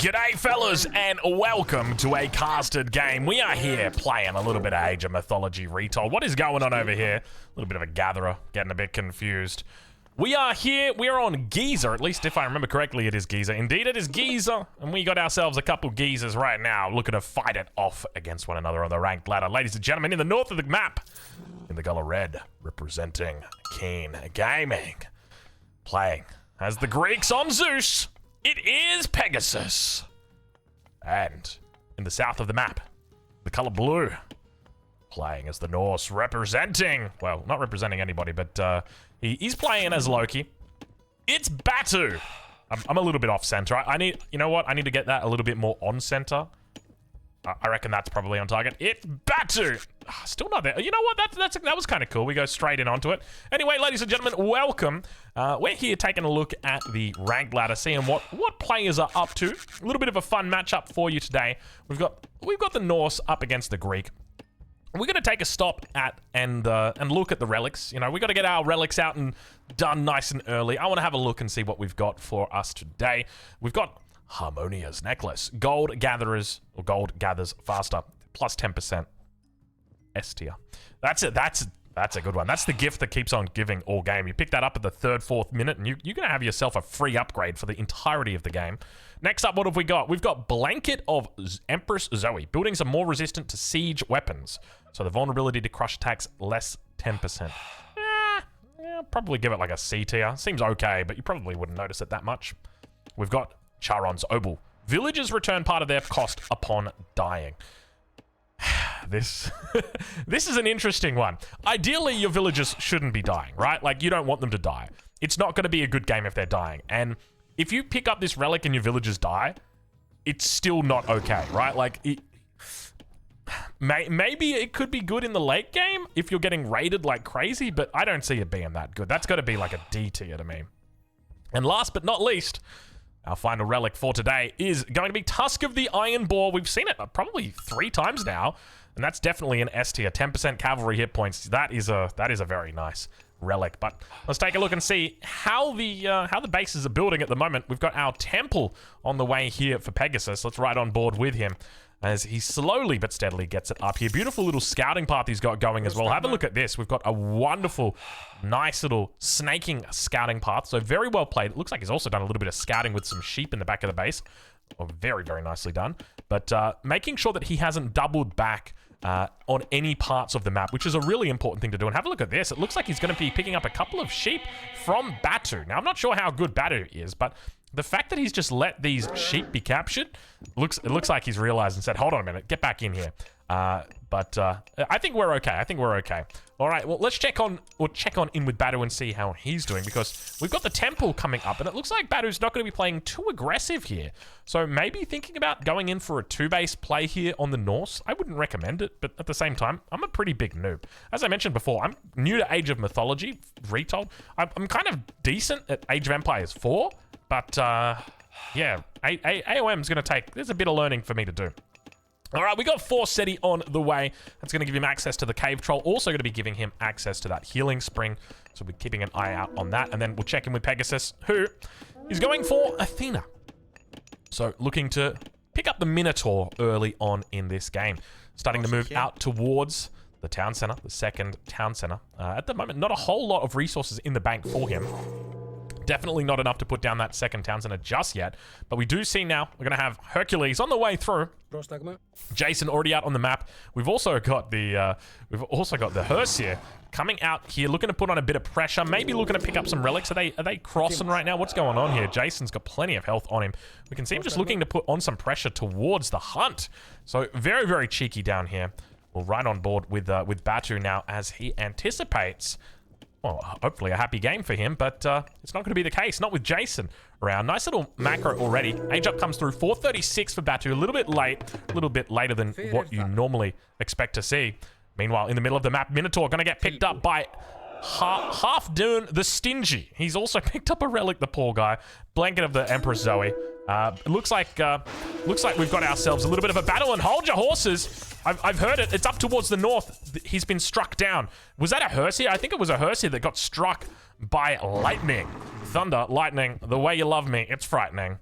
G'day fellas and welcome to a casted game. We are here playing a little bit of Age of Mythology Retold. What is going on over here? A little bit of a gatherer, getting a bit confused. We are here, we are on Geezer, at least if I remember correctly it is Geezer. Indeed it is Geezer, and we got ourselves a couple Geezers right now looking to fight it off against one another on the ranked ladder. Ladies and gentlemen, in the north of the map, in the color red, representing Keen Gaming, playing as the Greeks on Zeus, it is Pegasus. And in the south of the map, the color blue, playing as the Norse, representing, well, not representing anybody, but he's playing as Loki. It's Batu. I'm a little bit off center. I need, you know what? I need to get that a little bit more on center. I reckon that's probably on target. It's Batu. Still not there. You know what? That was kind of cool. We go straight in onto it. Anyway, ladies and gentlemen, welcome. We're here taking a look at the ranked ladder, seeing what players are up to. A little bit of a fun matchup for you today. We've got the Norse up against the Greek. We're going to take a stop at and look at the relics. You know, we got to get our relics out and done nice and early. I want to have a look and see what we've got for us today. We've got Harmonia's necklace, gold gatherers, or gold gathers faster, plus 10%. S tier. That's it. That's a good one. That's the gift that keeps on giving all game. You pick that up at the 3rd, 4th minute, and you're going to have yourself a free upgrade for the entirety of the game. Next up, what have we got? We've got Blanket of Empress Zoe. Buildings are more resistant to siege weapons, so the vulnerability to crush attacks less 10%. Yeah, probably give it like a C tier. Seems okay, but you probably wouldn't notice it that much. We've got Charon's Obol. Villagers return part of their cost upon dying. This is an interesting one. Ideally, your villagers shouldn't be dying, right? Like, you don't want them to die. It's not going to be a good game if they're dying. And if you pick up this relic and your villagers die, it's still not okay, right? Like, maybe it could be good in the late game if you're getting raided like crazy, but I don't see it being that good. That's got to be like a D tier to me. And last but not least, our final relic for today is going to be Tusk of the Iron Boar. We've seen it probably 3 times now, and that's definitely an S tier. 10% cavalry hit points. That is a very nice relic. But let's take a look and see how the bases are building at the moment. We've got our temple on the way here for Pegasus. Let's ride on board with him as he slowly but steadily gets it up here. Beautiful little scouting path he's got going as well. Have a look at this. We've got a wonderful, nice little snaking scouting path. So very well played. It looks like he's also done a little bit of scouting with some sheep in the back of the base. Oh, very, very nicely done. But making sure that he hasn't doubled back on any parts of the map, which is a really important thing to do. And have a look at this. It looks like he's going to be picking up a couple of sheep from Batu. Now, I'm not sure how good Batu is, but the fact that he's just let these sheep be captured, it looks like he's realized and said, hold on a minute, get back in here. But I think we're okay. I think we're okay. All right, well, let's check on in with Batu and see how he's doing, because we've got the temple coming up, and it looks like Batu's not going to be playing too aggressive here. So maybe thinking about going in for a 2-base play here on the Norse. I wouldn't recommend it, but at the same time, I'm a pretty big noob. As I mentioned before, I'm new to Age of Mythology Retold. I'm kind of decent at Age of Empires 4, but yeah, AOM is going to take, there's a bit of learning for me to do. All right, we got Forseti on the way. That's going to give him access to the cave troll. Also going to be giving him access to that healing spring. So we're keeping an eye out on that. And then we'll check in with Pegasus, who is going for Athena. So looking to pick up the Minotaur early on in this game. Starting to move out towards the town center, the second town center. At the moment, not a whole lot of resources in the bank for him. Definitely not enough to put down that second town center just yet. But we do see now, we're going to have Hercules on the way through. Jason already out on the map. We've also got the hearse here coming out here, looking to put on a bit of pressure. Maybe looking to pick up some relics. Are they crossing right now? What's going on here? Jason's got plenty of health on him. We can see him just looking to put on some pressure towards the hunt. So very, very cheeky down here. We'll ride on board with Batu now as he anticipates, well, hopefully a happy game for him, but it's not going to be the case. Not with Jason around. Nice little macro already. Age up comes through. 436 for Batu. A little bit late. A little bit later than what you normally expect to see. Meanwhile, in the middle of the map, Minotaur going to get picked up by Half-Dune the Stingy. He's also picked up a relic, the poor guy. Blanket of the Empress Zoe. It looks like we've got ourselves a little bit of a battle, and hold your horses. I've heard it. It's up towards the north. He's been struck down. Was that a hearse here? I think it was a hearse here that got struck by lightning. Thunder, lightning, the way you love me. It's frightening.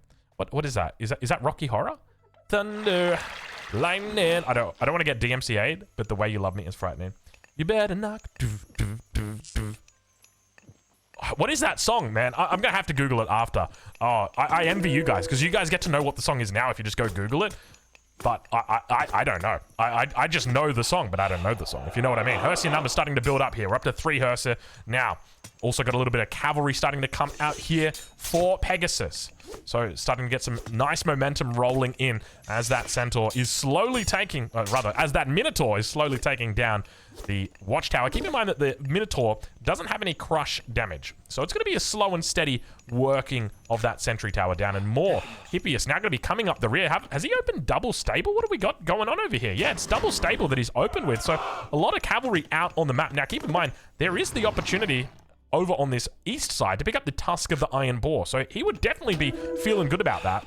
What is that? Is that Rocky Horror? Thunder, lightning. I don't want to get DMCA'd, but the way you love me is frightening. You better knock. What is that song, man? I'm gonna have to Google it after. Oh, I envy you guys, because you guys get to know what the song is now if you just go Google it. But I don't know. I just know the song, but I don't know the song, if you know what I mean. Hersier numbers starting to build up here. We're up to 3 Hersier now. Also got a little bit of cavalry starting to come out here for Pegasus. So starting to get some nice momentum rolling in as that Centaur is slowly taking, as that Minotaur is slowly taking down the Watchtower. Keep in mind that the Minotaur doesn't have any crush damage. So it's going to be a slow and steady working of that Sentry Tower down, and more Hippias now going to be coming up the rear. Has he opened double stable? What have we got going on over here? Yeah, it's double stable that he's opened with. So a lot of cavalry out on the map. Now keep in mind, there is the opportunity over on this east side to pick up the Tusk of the Iron Boar. So he would definitely be feeling good about that.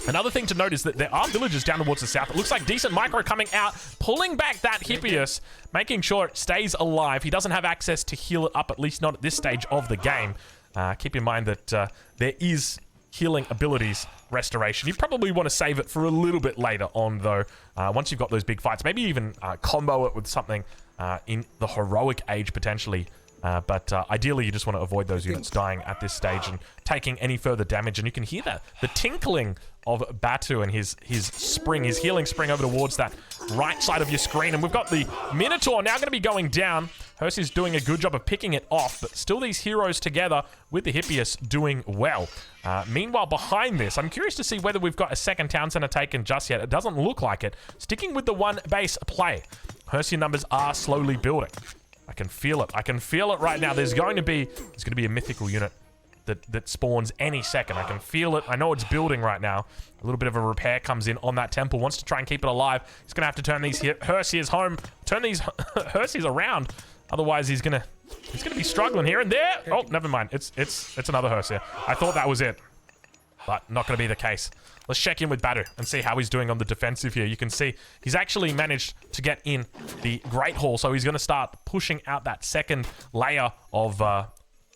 Another thing to note is that there are villages down towards the south. It looks like decent micro coming out, pulling back that Hippias, making sure it stays alive. He doesn't have access to heal it up, at least not at this stage of the game. Keep in mind that there is healing abilities restoration. You probably want to save it for a little bit later on, though, once you've got those big fights. Maybe even combo it with something in the heroic age, potentially. But ideally, you just want to avoid those units dying at this stage and taking any further damage. And you can hear that, the tinkling of Batu and his spring, his healing spring over towards that right side of your screen. And we've got the Minotaur now going to be going down. Hersier's doing a good job of picking it off, but still these heroes together with the Hippias doing well. Meanwhile, behind this, I'm curious to see whether we've got a second town center taken just yet. It doesn't look like it. Sticking with the one base play, Hersier numbers are slowly building. I can feel it. I can feel it right now. There's going to be a mythical unit that spawns any second. I can feel it. I know it's building right now. A little bit of a repair comes in on that temple. Wants to try and keep it alive. He's going to have to turn these Hersiers home. Turn these Hersiers around. Otherwise, he's gonna be struggling here and there. Oh, never mind. It's another Hersier. I thought that was it, but not going to be the case. Let's check in with Badu and see how he's doing on the defensive here. You can see he's actually managed to get in the Great Hall, so he's going to start pushing out that second layer of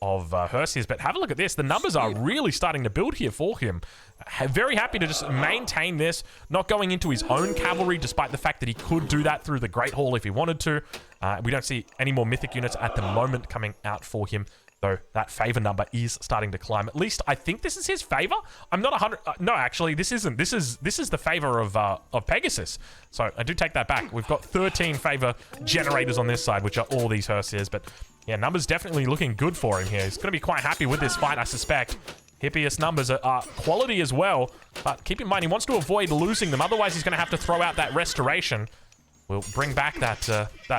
Hersiers. But have a look at this. The numbers are really starting to build here for him. Very happy to just maintain this, not going into his own cavalry, despite the fact that he could do that through the Great Hall if he wanted to. We don't see any more mythic units at the moment coming out for him, though that favor number is starting to climb. At least I think this is his favor. I'm not 100. No, actually, this isn't. This is the favor of Pegasus. So I do take that back. We've got 13 favor generators on this side, which are all these Hersiers. But yeah, numbers definitely looking good for him here. He's going to be quite happy with this fight, I suspect. Hippias numbers are quality as well, but keep in mind he wants to avoid losing them. Otherwise, he's going to have to throw out that restoration. We'll bring back that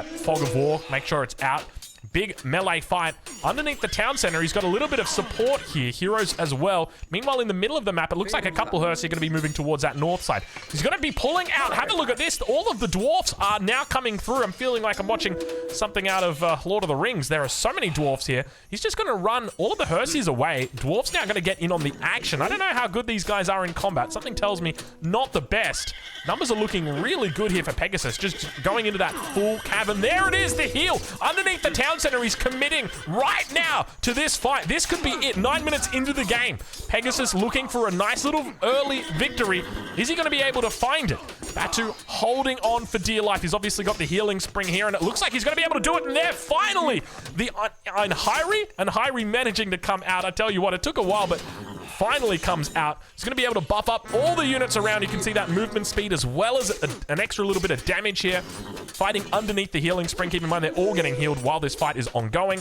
fog of war. Make sure it's out. Big melee fight underneath the town center. He's got a little bit of support here, heroes as well. Meanwhile, in the middle of the map, it looks like a couple Hersier are going to be moving towards that north side. He's going to be pulling out. Have a look at this. All of the dwarfs are now coming through. I'm feeling like I'm watching something out of Lord of the Rings. There are so many dwarfs here. He's just going to run all of the Hersiers away. Dwarfs now going to get in on the action. I don't know how good these guys are in combat. Something tells me not the best. Numbers are looking really good here for Pegasus. Just going into that full cavern. There it is, the heal underneath the town center. He's committing right now to this fight. This could be it. 9 minutes into the game. Pegasus looking for a nice little early victory. Is he going to be able to find it? Batu holding on for dear life. He's obviously got the healing spring here, and it looks like he's going to be able to do it. And there, finally, the Anhyri managing to come out. I tell you what, it took a while, but finally comes out. He's going to be able to buff up all the units around. You can see that movement speed as well as an extra little bit of damage here. Fighting underneath the healing spring. Keep in mind, they're all getting healed while this fight is ongoing.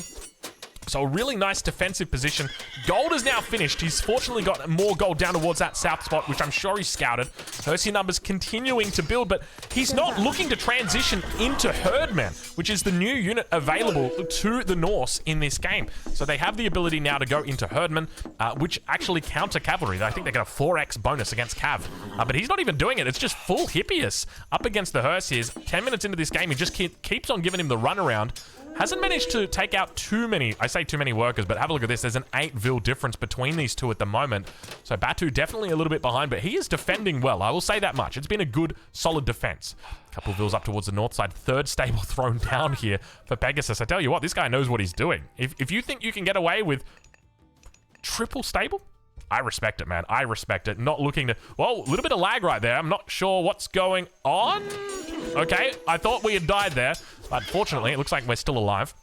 So a really nice defensive position. Gold is now finished. He's fortunately got more gold down towards that south spot, which I'm sure he's scouted. Hersier numbers continuing to build, but he's not looking to transition into Herdman, which is the new unit available to the Norse in this game. So they have the ability now to go into Herdman, which actually counter cavalry. I think they get a 4x bonus against Cav. But he's not even doing it. It's just full Hippias up against the Hersiers. 10 minutes into this game, he just keeps on giving him the runaround. Hasn't managed to take out too many, I say too many workers, but have a look at this. There's an 8 vil difference between these two at the moment. So Batu definitely a little bit behind, but he is defending well. I will say that much. It's been a good, solid defense. A couple of vils up towards the north side. Third stable thrown down here for Pegasus. I tell you what, this guy knows what he's doing. If you think you can get away with triple stable, I respect it, man. I respect it. Not looking to... Whoa, a little bit of lag right there. I'm not sure what's going on. Okay, I thought we had died there. But fortunately, it looks like we're still alive.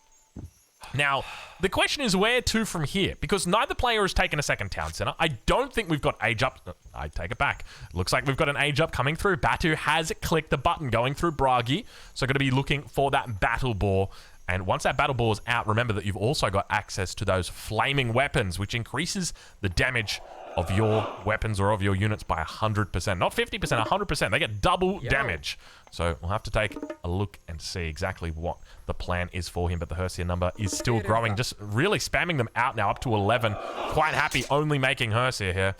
Now, the question is where to from here? Because neither player has taken a second town center. I don't think we've got age up. I take it back. Looks like we've got an age up coming through. Batu has clicked the button going through Bragi. So going to be looking for that battle bore. And once that battle ball is out, remember that you've also got access to those flaming weapons, which increases the damage of your weapons or of your units by 100%. Not 50%, 100%. They get double damage. So we'll have to take a look and see exactly what the plan is for him. But the Hersia number is still growing. Just really spamming them out now up to 11. Quite happy only making Hersia here.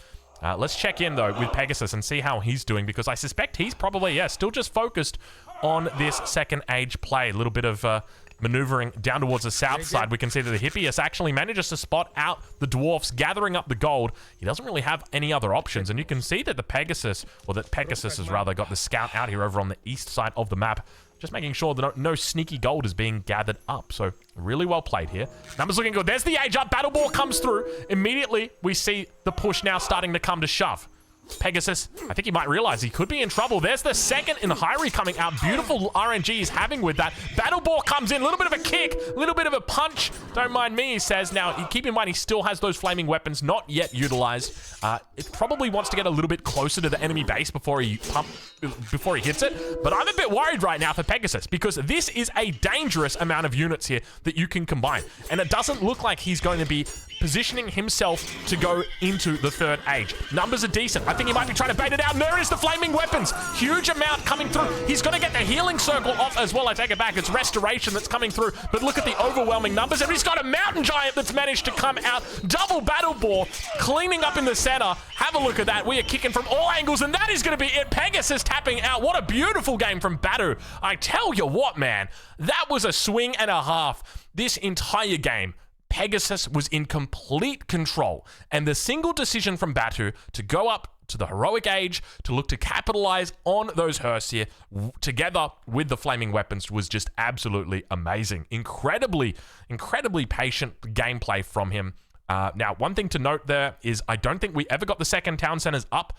Let's check in, though, with Pegasus and see how he's doing. Because I suspect he's probably, yeah, still just focused on this second age play. A little bit of... maneuvering down towards the south side. We can see that the Hippias actually manages to spot out the dwarfs gathering up the gold. He doesn't really have any other options, and you can see that the Pegasus, or that Pegasus has rather got the scout out here over on the east side of the map, just making sure that no sneaky gold is being gathered up. So really well played here. Numbers looking good. There's the age up. Battle ball comes through. Immediately, we see the push now starting to come to shove. Pegasus, I think he might realize he could be in trouble. There's the second in the Hyrie coming out. Beautiful RNG he's having with that. Battle ball comes in. A little bit of a kick, a little bit of a punch. Don't mind me, he says. Now, keep in mind, he still has those flaming weapons not yet utilized. It probably wants to get a little bit closer to the enemy base before he hits it. But I'm a bit worried right now for Pegasus because this is a dangerous amount of units here that you can combine. And it doesn't look like he's going to be positioning himself to go into the third age. Numbers are decent. I think he might be trying to bait it out. And there is the flaming weapons. Huge amount coming through. He's going to get the healing circle off as well. I take it back. It's restoration that's coming through. But look at the overwhelming numbers. And he's got a mountain giant that's managed to come out. Double battle ball. Cleaning up in the center. Have a look at that. We are kicking from all angles. And that is going to be it. Pegasus tapping out. What a beautiful game from Batu. I tell you what, man. That was a swing and a half. This entire game, Pegasus was in complete control, and the single decision from Batu to go up to the heroic age to look to capitalize on those Hersia together with the flaming weapons was just absolutely amazing. Incredibly patient gameplay from him. Now, one thing to note there is I don't think we ever got the second town centers up.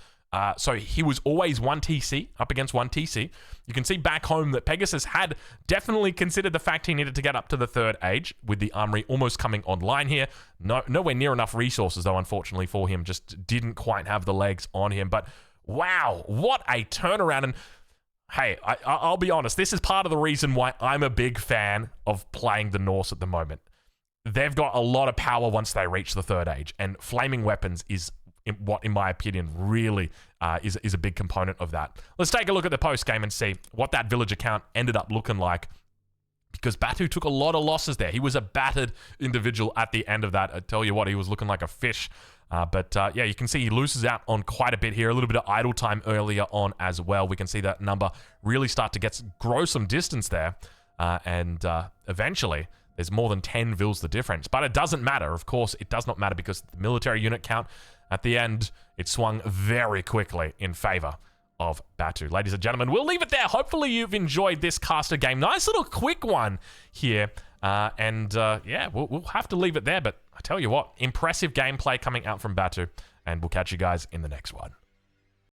So he was always 1 TC, up against 1 TC. You can see back home that Pegasus had definitely considered the fact he needed to get up to the third age with the armory almost coming online here. Nowhere near enough resources, though, unfortunately, for him. Just didn't quite have the legs on him. But wow, what a turnaround. And hey, I'll be honest, this is part of the reason why I'm a big fan of playing the Norse at the moment. They've got a lot of power once they reach the third age, and flaming weapons is what, in my opinion, really is a big component of that. Let's take a look at the post game and see what that villager count ended up looking like, because Batu took a lot of losses there. He was a battered individual at the end of that. I tell you what, he was looking like a fish. Yeah, you can see he loses out on quite a bit here. A little bit of idle time earlier on as well. We can see that number really start to grow some distance there. Eventually, there's more than 10 vills the difference. But it doesn't matter. Of course, it does not matter because the military unit count at the end, it swung very quickly in favor of Batu. Ladies and gentlemen, we'll leave it there. Hopefully you've enjoyed this caster game. Nice little quick one here. Yeah, we'll have to leave it there. But I tell you what, impressive gameplay coming out from Batu. And we'll catch you guys in the next one.